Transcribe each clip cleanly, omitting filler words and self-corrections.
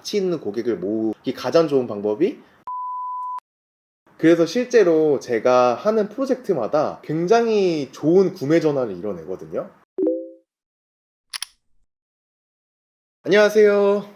가치 있는 고객을 모으기 가장 좋은 방법이, 그래서 실제로 제가 하는 프로젝트마다 굉장히 좋은 구매 전환을 이뤄내거든요. 안녕하세요.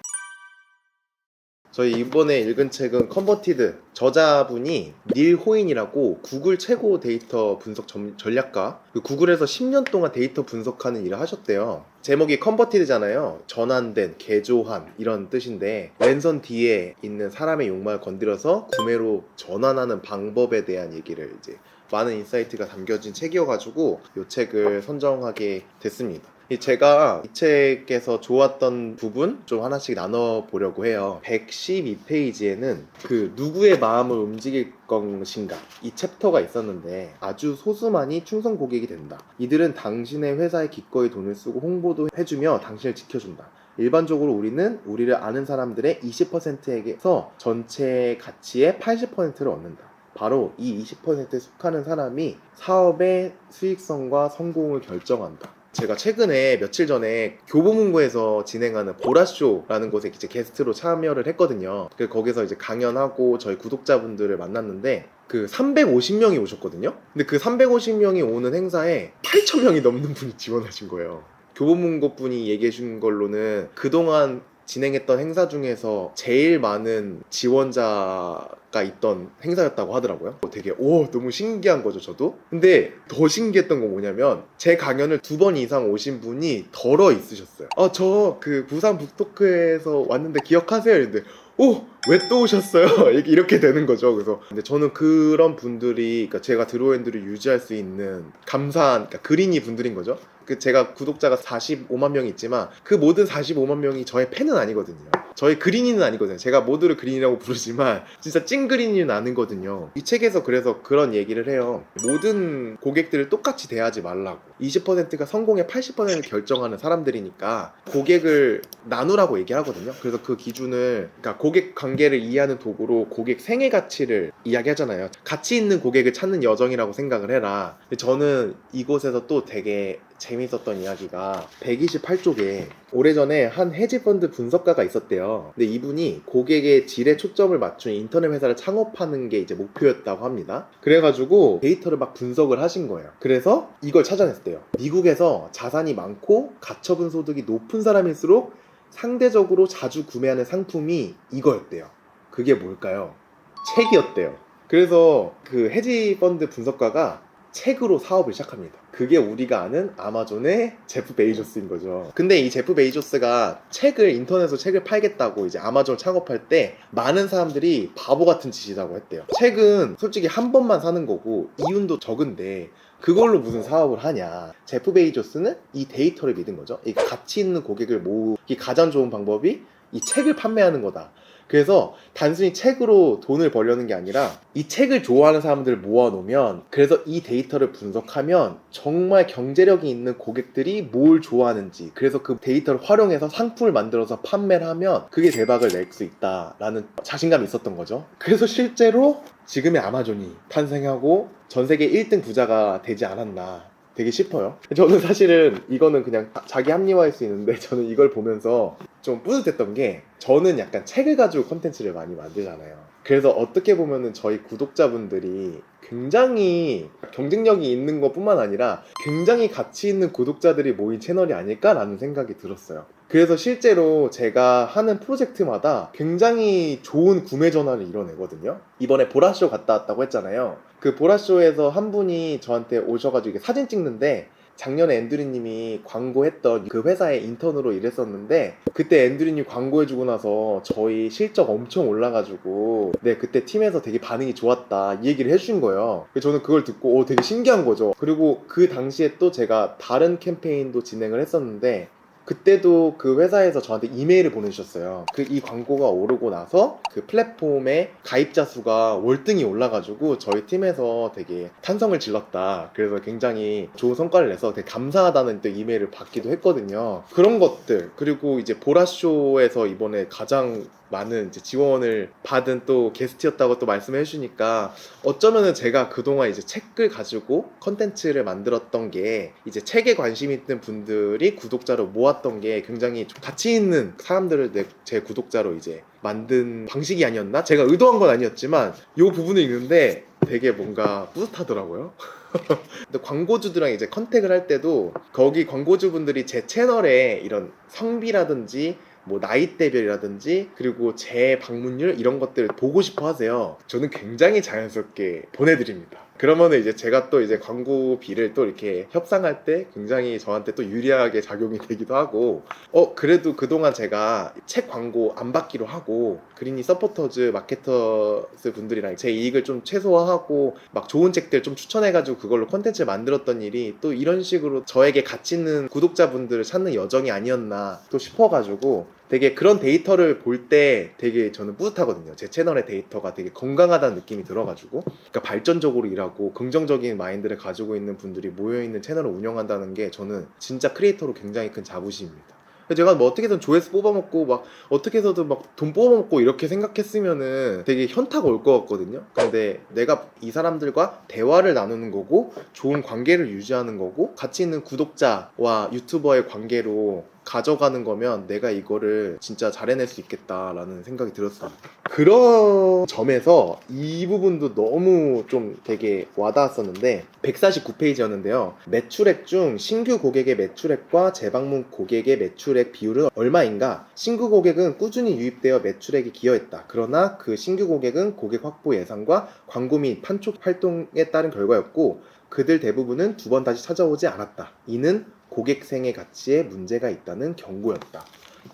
저희 이번에 읽은 책은 컨버티드, 저자분이 닐 호인이라고 구글 최고 데이터 분석 전략가, 구글에서 10년 동안 데이터 분석하는 일을 하셨대요. 제목이 컨버티드잖아요. 전환된, 개조한 이런 뜻인데, 랜선 뒤에 있는 사람의 욕망을 건드려서 구매로 전환하는 방법에 대한 얘기를 이제 많은 인사이트가 담겨진 책이어가지고 이 책을 선정하게 됐습니다. 제가 이 책에서 좋았던 부분 좀 하나씩 나눠보려고 해요. 112페이지에는 그 누구의 마음을 움직일 것인가 이 챕터가 있었는데, 아주 소수만이 충성 고객이 된다. 이들은 당신의 회사에 기꺼이 돈을 쓰고 홍보도 해주며 당신을 지켜준다. 일반적으로 우리는 우리를 아는 사람들의 20%에게서 전체 가치의 80%를 얻는다. 바로 이 20%에 속하는 사람이 사업의 수익성과 성공을 결정한다. 제가 최근에 며칠 전에 교보문고에서 진행하는 보라쇼라는 곳에 이제 게스트로 참여를 했거든요. 거기서 이제 강연하고 저희 구독자분들을 만났는데, 그 350명이 오셨거든요. 근데 그 350명이 오는 행사에 8,000명이 넘는 분이 지원하신 거예요. 교보문고 분이 얘기해 준 걸로는 그동안 진행했던 행사 중에서 제일 많은 지원자가 있던 행사였다고 하더라고요. 되게 너무 신기한 거죠, 저도. 근데 더 신기했던 건 뭐냐면, 제 강연을 2번 이상 오신 분이 덜어 있으셨어요. 저 그 부산 북토크에서 왔는데 기억하세요? 이랬는데 왜 또 오셨어요? 이렇게 되는 거죠. 그래서 근데 저는 그런 분들이, 그러니까 제가 드로우핸드를 유지할 수 있는 감사한, 그러니까 그린이 분들인 거죠. 제가 구독자가 45만 명이 있지만 그 모든 45만 명이 저의 팬은 아니거든요. 저의 그린이는 아니거든요. 제가 모두를 그린이라고 부르지만 진짜 찐 그린이는 아니거든요. 이 책에서 그래서 그런 얘기를 해요. 모든 고객들을 똑같이 대하지 말라고. 20%가 성공의 80%를 결정하는 사람들이니까 고객을 나누라고 얘기하거든요. 그래서 그 기준을, 그러니까 고객 관계를 이해하는 도구로 고객 생애 가치를 이야기하잖아요. 가치 있는 고객을 찾는 여정이라고 생각을 해라. 근데 저는 이곳에서 또 되게 재밌었던 이야기가 128쪽에 오래전에 한 헤지펀드 분석가가 있었대요. 근데 이분이 고객의 질에 초점을 맞춘 인터넷 회사를 창업하는 게 이제 목표였다고 합니다. 그래가지고 데이터를 막 분석을 하신 거예요. 그래서 이걸 찾아냈대요. 미국에서 자산이 많고 가처분 소득이 높은 사람일수록 상대적으로 자주 구매하는 상품이 이거였대요. 그게 뭘까요? 책이었대요. 그래서 그 헤지펀드 분석가가 책으로 사업을 시작합니다. 그게 우리가 아는 아마존의 제프 베이조스인 거죠. 근데 이 제프 베이조스가 인터넷으로 책을 팔겠다고 이제 아마존을 창업할 때 많은 사람들이 바보 같은 짓이라고 했대요. 책은 솔직히 한 번만 사는 거고 이윤도 적은데 그걸로 무슨 사업을 하냐. 제프 베이조스는 이 데이터를 믿은 거죠. 이 가치 있는 고객을 모으기 가장 좋은 방법이 이 책을 판매하는 거다. 그래서 단순히 책으로 돈을 벌려는 게 아니라 이 책을 좋아하는 사람들을 모아놓으면, 그래서 이 데이터를 분석하면 정말 경제력이 있는 고객들이 뭘 좋아하는지, 그래서 그 데이터를 활용해서 상품을 만들어서 판매를 하면 그게 대박을 낼 수 있다라는 자신감이 있었던 거죠. 그래서 실제로 지금의 아마존이 탄생하고 전 세계 1등 부자가 되지 않았나 되게 싶어요. 저는 사실은 이거는 그냥 자기 합리화할 수 있는데, 저는 이걸 보면서 좀 뿌듯했던 게, 저는 약간 책을 가지고 컨텐츠를 많이 만들잖아요. 그래서 어떻게 보면은 저희 구독자분들이 굉장히 경쟁력이 있는 것 뿐만 아니라 굉장히 가치 있는 구독자들이 모인 채널이 아닐까라는 생각이 들었어요. 그래서 실제로 제가 하는 프로젝트마다 굉장히 좋은 구매 전환을 이뤄내거든요. 이번에 보라쇼 갔다 왔다고 했잖아요. 그 보라쇼에서 한 분이 저한테 오셔가지고 사진 찍는데, 작년에 앤드류님이 광고했던 그 회사에 인턴으로 일했었는데, 그때 앤드류님 광고해주고 나서 저희 실적 엄청 올라가지고 그때 팀에서 되게 반응이 좋았다 이 얘기를 해주신 거예요. 저는 그걸 듣고 되게 신기한 거죠. 그리고 그 당시에 또 제가 다른 캠페인도 진행을 했었는데, 그때도 그 회사에서 저한테 이메일을 보내주셨어요. 이 광고가 오르고 나서 그 플랫폼의 가입자 수가 월등히 올라가지고 저희 팀에서 되게 탄성을 질렀다. 그래서 굉장히 좋은 성과를 내서 되게 감사하다는 또 이메일을 받기도 했거든요. 그런 것들, 그리고 이제 보라쇼에서 이번에 가장 많은 이제 지원을 받은 또 게스트였다고 또 말씀해 주시니까, 어쩌면은 제가 그동안 이제 책을 가지고 컨텐츠를 만들었던 게 이제 책에 관심 있는 분들이 구독자로 모았던 좋았던 게 굉장히 좀 가치 있는 사람들을 제 구독자로 이제 만든 방식이 아니었나? 제가 의도한 건 아니었지만 이 부분을 읽는데 되게 뭔가 뿌듯하더라고요. 근데 광고주들랑 이제 컨택을 할 때도 거기 광고주분들이 제 채널에 이런 성비라든지 뭐 나이대별이라든지 그리고 제 방문율 이런 것들을 보고 싶어 하세요. 저는 굉장히 자연스럽게 보내드립니다. 그러면은 이제 제가 또 이제 광고비를 또 이렇게 협상할 때 굉장히 저한테 또 유리하게 작용이 되기도 하고, 그래도 그동안 제가 책 광고 안 받기로 하고 그린이 서포터즈 마케터스 분들이랑 제 이익을 좀 최소화하고 막 좋은 책들 좀 추천해가지고 그걸로 콘텐츠를 만들었던 일이 또 이런 식으로 저에게 가치 있는 구독자분들을 찾는 여정이 아니었나 또 싶어가지고 되게 그런 데이터를 볼 때 되게 저는 뿌듯하거든요. 제 채널의 데이터가 되게 건강하다는 느낌이 들어가지고, 그러니까 발전적으로 일하고 긍정적인 마인드를 가지고 있는 분들이 모여있는 채널을 운영한다는 게 저는 진짜 크리에이터로 굉장히 큰 자부심입니다. 제가 뭐 어떻게든 조회수 뽑아먹고 막 어떻게 해서든 막 돈 뽑아먹고 이렇게 생각했으면은 되게 현타가 올 것 같거든요. 근데 내가 이 사람들과 대화를 나누는 거고 좋은 관계를 유지하는 거고 가치 있는 구독자와 유튜버의 관계로 가져가는 거면 내가 이거를 진짜 잘 해낼 수 있겠다라는 생각이 들었습니다. 그런 점에서 이 부분도 너무 좀 되게 와닿았었는데 149페이지였는데요. 매출액 중 신규 고객의 매출액과 재방문 고객의 매출액 비율은 얼마인가? 신규 고객은 꾸준히 유입되어 매출액에 기여했다. 그러나 그 신규 고객은 고객 확보 예상과 광고 및 판촉 활동에 따른 결과였고 그들 대부분은 두 번 다시 찾아오지 않았다. 이는 고객 생애 가치에 문제가 있다는 경고였다.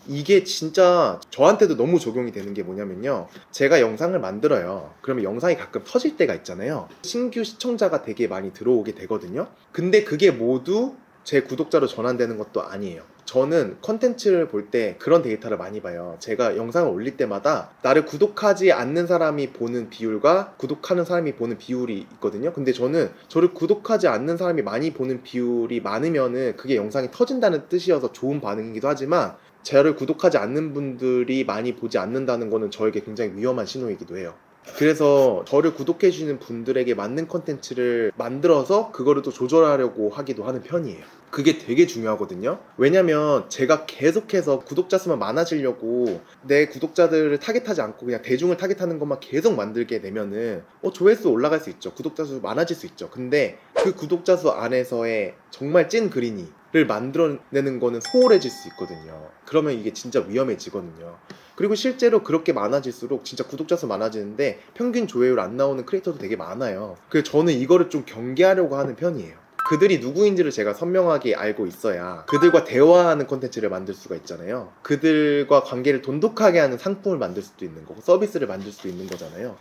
이게 진짜 저한테도 너무 적용이 되는 게 뭐냐면요. 제가 영상을 만들어요. 그러면 영상이 가끔 터질 때가 있잖아요. 신규 시청자가 되게 많이 들어오게 되거든요. 근데 그게 모두 제 구독자로 전환되는 것도 아니에요. 저는 컨텐츠를 볼 때 그런 데이터를 많이 봐요. 제가 영상을 올릴 때마다 나를 구독하지 않는 사람이 보는 비율과 구독하는 사람이 보는 비율이 있거든요. 근데 저는 저를 구독하지 않는 사람이 많이 보는 비율이 많으면은 그게 영상이 터진다는 뜻이어서 좋은 반응이기도 하지만 저를 구독하지 않는 분들이 많이 보지 않는다는 거는 저에게 굉장히 위험한 신호이기도 해요. 그래서 저를 구독해 주시는 분들에게 맞는 컨텐츠를 만들어서 그거를 또 조절하려고 하기도 하는 편이에요. 그게 되게 중요하거든요. 왜냐면 제가 계속해서 구독자 수만 많아지려고 내 구독자들을 타겟하지 않고 그냥 대중을 타겟하는 것만 계속 만들게 되면은 조회수 올라갈 수 있죠. 구독자 수 많아질 수 있죠. 근데 그 구독자 수 안에서의 정말 찐 그린이를 만들어내는 거는 소홀해질 수 있거든요. 그러면 이게 진짜 위험해지거든요. 그리고 실제로 그렇게 많아질수록 진짜 구독자 수 많아지는데 평균 조회율 안 나오는 크리에이터도 되게 많아요. 그래서 저는 이거를 좀 경계하려고 하는 편이에요. 그들이 누구인지를 제가 선명하게 알고 있어야 그들과 대화하는 콘텐츠를 만들 수가 있잖아요. 그들과 관계를 돈독하게 하는 상품을 만들 수도 있는 거고 서비스를 만들 수도 있는 거잖아요.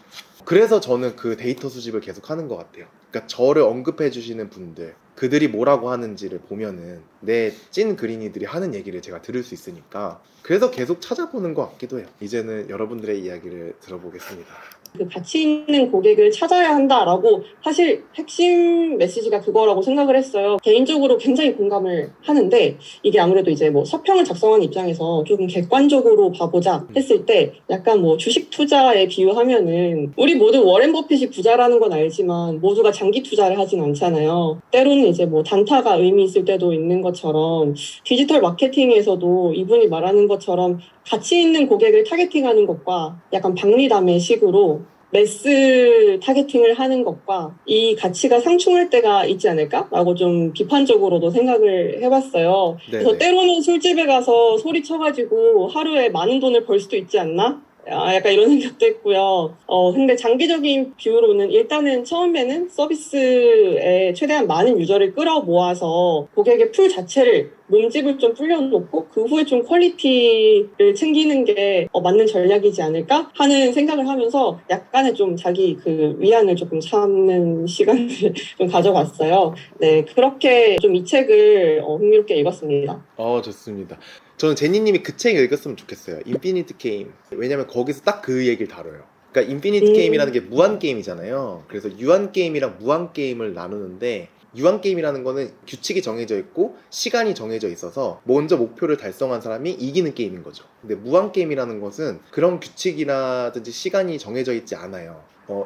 그래서 저는 그 데이터 수집을 계속 하는 것 같아요. 그러니까 저를 언급해 주시는 분들, 그들이 뭐라고 하는지를 보면은 내 찐 그린이들이 하는 얘기를 제가 들을 수 있으니까 그래서 계속 찾아보는 것 같기도 해요. 이제는 여러분들의 이야기를 들어보겠습니다. 그 가치 있는 고객을 찾아야 한다라고 사실 핵심 메시지가 그거라고 생각을 했어요. 개인적으로 굉장히 공감을 하는데 이게 아무래도 이제 뭐 서평을 작성하는 입장에서 조금 객관적으로 봐보자 했을 때 약간 뭐 주식 투자에 비유하면은 우리 모두 워렌 버핏이 부자라는 건 알지만 모두가 장기 투자를 하진 않잖아요. 때로는 이제 뭐 단타가 의미 있을 때도 있는 것처럼 디지털 마케팅에서도 이분이 말하는 것처럼 가치 있는 고객을 타겟팅하는 것과 약간 박리담의 식으로 매스 타겟팅을 하는 것과 이 가치가 상충할 때가 있지 않을까라고 좀 비판적으로도 생각을 해봤어요. 네네. 그래서 때로는 술집에 가서 소리쳐가지고 하루에 많은 돈을 벌 수도 있지 않나? 약간 이런 생각도 했고요. 근데 장기적인 뷰로는 일단은 처음에는 서비스에 최대한 많은 유저를 끌어 모아서 고객의 풀 자체를 몸집을 좀 불려놓고 그 후에 좀 퀄리티를 챙기는 게 맞는 전략이지 않을까 하는 생각을 하면서 약간의 좀 자기 그 위안을 조금 삼는 시간을 좀 가져봤어요. 네, 그렇게 좀 이 책을 흥미롭게 읽었습니다. 좋습니다. 저는 제니님이 그 책 읽었으면 좋겠어요. 인피니트 게임. 왜냐면 거기서 딱 그 얘기를 다뤄요. 그러니까 인피니트 게임이라는 게 무한 게임이잖아요. 그래서 유한 게임이랑 무한 게임을 나누는데 유한 게임이라는 거는 규칙이 정해져 있고 시간이 정해져 있어서 먼저 목표를 달성한 사람이 이기는 게임인 거죠. 근데 무한 게임이라는 것은 그런 규칙이라든지 시간이 정해져 있지 않아요.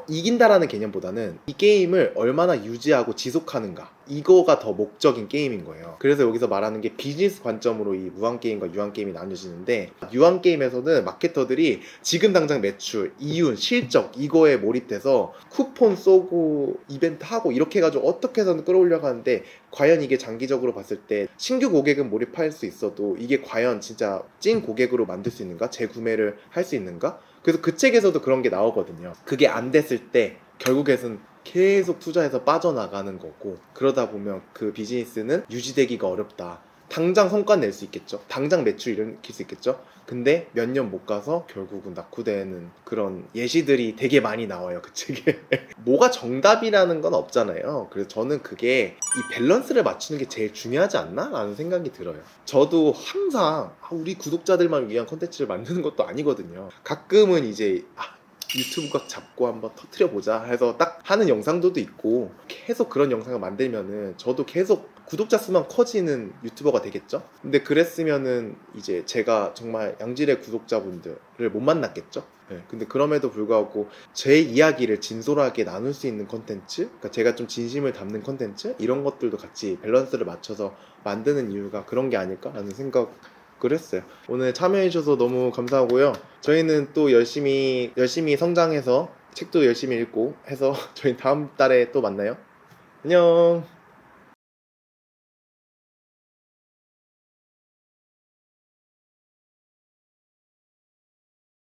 이긴다라는 개념보다는 이 게임을 얼마나 유지하고 지속하는가, 이거가 더 목적인 게임인 거예요. 그래서 여기서 말하는 게 비즈니스 관점으로 이 무한게임과 유한게임이 나뉘어지는데, 유한게임에서는 마케터들이 지금 당장 매출, 이윤, 실적 이거에 몰입돼서 쿠폰 쏘고 이벤트 하고 이렇게 해가지고 어떻게 해서든 끌어올려고 하는데, 과연 이게 장기적으로 봤을 때 신규 고객은 몰입할 수 있어도 이게 과연 진짜 찐 고객으로 만들 수 있는가? 재구매를 할 수 있는가? 그래서 그 책에서도 그런 게 나오거든요. 그게 안 됐을 때 결국에는 계속 투자해서 빠져나가는 거고, 그러다 보면 그 비즈니스는 유지되기가 어렵다. 당장 성과 낼 수 있겠죠. 당장 매출 일으킬 수 있겠죠. 근데 몇 년 못 가서 결국은 낙후되는 그런 예시들이 되게 많이 나와요, 그 책에. 뭐가 정답이라는 건 없잖아요. 그래서 저는 그게 이 밸런스를 맞추는 게 제일 중요하지 않나? 라는 생각이 들어요. 저도 항상 우리 구독자들만 위한 컨텐츠를 만드는 것도 아니거든요. 가끔은 이제 유튜브 각 잡고 한번 터트려 보자 해서 딱 하는 영상들도 있고, 계속 그런 영상을 만들면은 저도 계속 구독자 수만 커지는 유튜버가 되겠죠. 근데 그랬으면은 이제 제가 정말 양질의 구독자분들을 못 만났겠죠. 네, 근데 그럼에도 불구하고 제 이야기를 진솔하게 나눌 수 있는 컨텐츠, 그러니까 제가 좀 진심을 담는 컨텐츠, 이런 것들도 같이 밸런스를 맞춰서 만드는 이유가 그런 게 아닐까라는 생각 그랬어요. 오늘 참여해주셔서 너무 감사하고요. 저희는 또 열심히 성장해서 책도 열심히 읽고 해서 저희 다음 달에 또 만나요. 안녕.